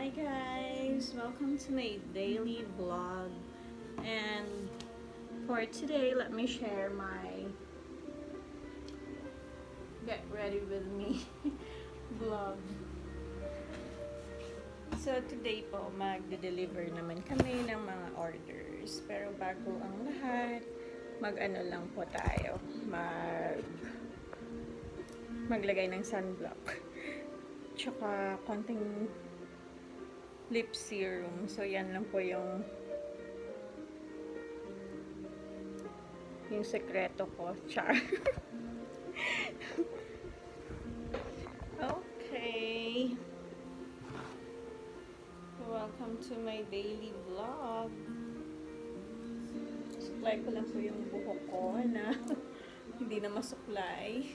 Hi guys! Welcome to my daily vlog. And for today, let me share my get ready with me vlog. So today po, magde-deliver naman kami ng mga orders. Pero bago ang lahat, mag-ano lang po tayo. Maglagay ng sunblock. Tsaka konting lip serum. So, yan lang po yung sekreto ko. Char. Okay. Welcome to my daily vlog. Suklay ko lang po yung buhok ko na hindi na masuklay.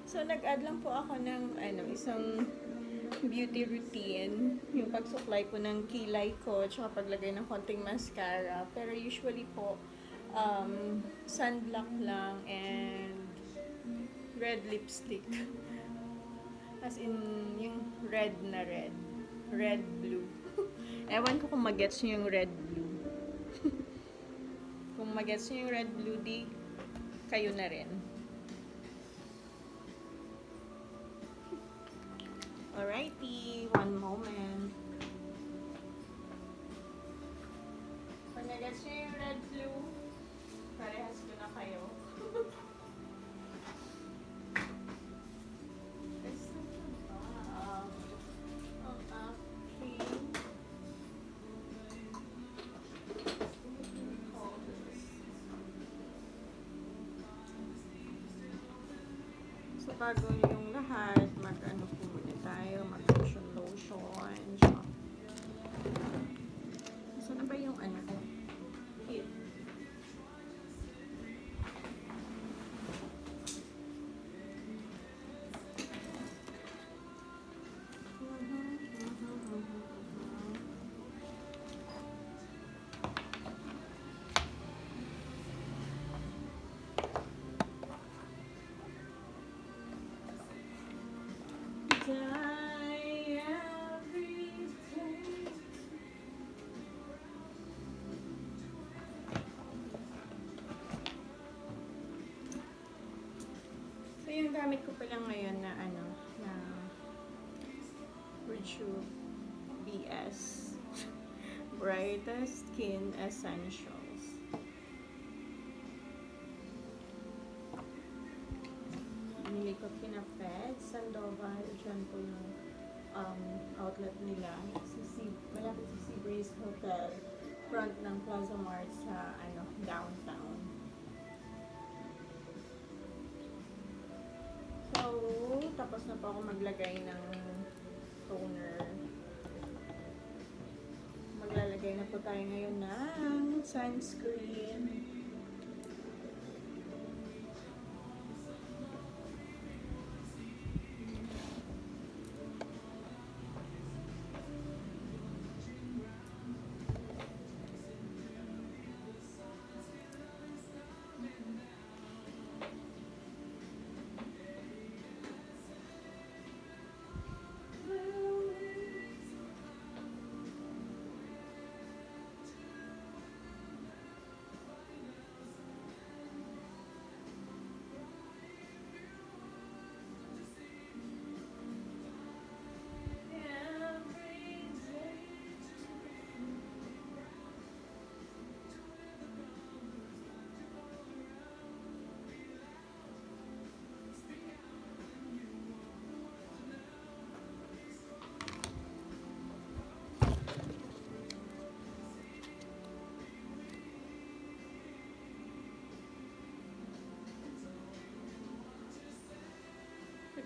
So, nag-add lang po ako ng isang beauty routine. Yung pagsuklay po ng kilay ko, tsaka paglagay ng konting mascara. Pero usually po, sunblock lang and red lipstick. As in, yung red na red. Red blue. Ewan ko kung magets nyo yung red blue. Kung magets nyo yung red blue, di kayo na rin. Alrighty, one moment. Kung nag-gets nyo yung red blue, parehas ko na kayo. This is the okay. So, bago yung lahat, mag-ano po muna tayo, mag-lotion. Saan na ba yung ano ko? Here. Die every day. So, yung gamit ko pa lang ngayon na na Virtue BS Brightest Skin Essentials. Binili ko kina Fed, Sandoval, dyan po yung outlet nila. Malapit sa Seabreeze Hotel, front ng Plaza Mart sa downtown. So, tapos na po ako maglagay ng toner. Maglalagay na po tayo ngayon ng sunscreen.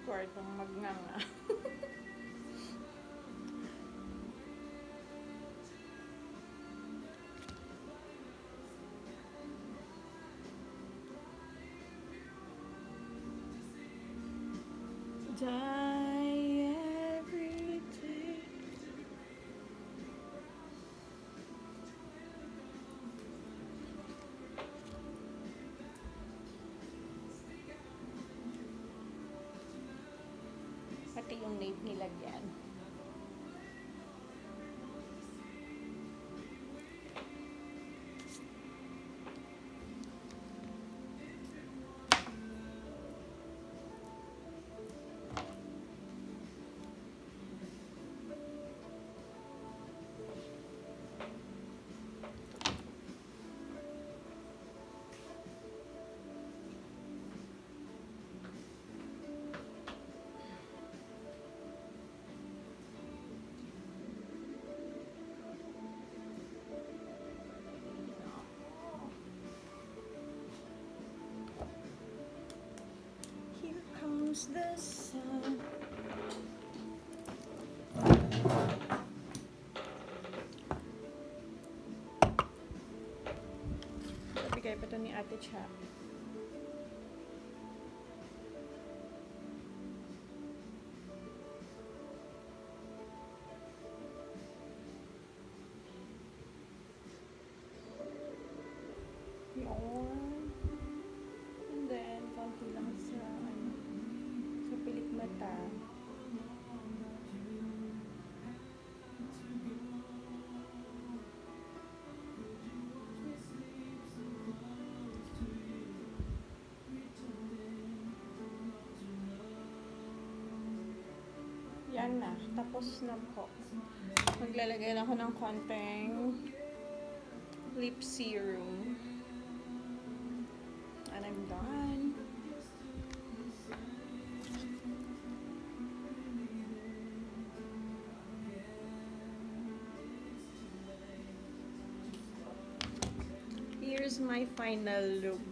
Kwartong magnganga. Die every day. puti yung nape nilagyan. Here comes the sun. Bigay pa to ni Ate Cha. Yun. And then, konti lang sa, sa pilik mata. Yan na. Tapos na po. Maglalagay lang ako ng konting lip serum. And I'm done. Here's my final look.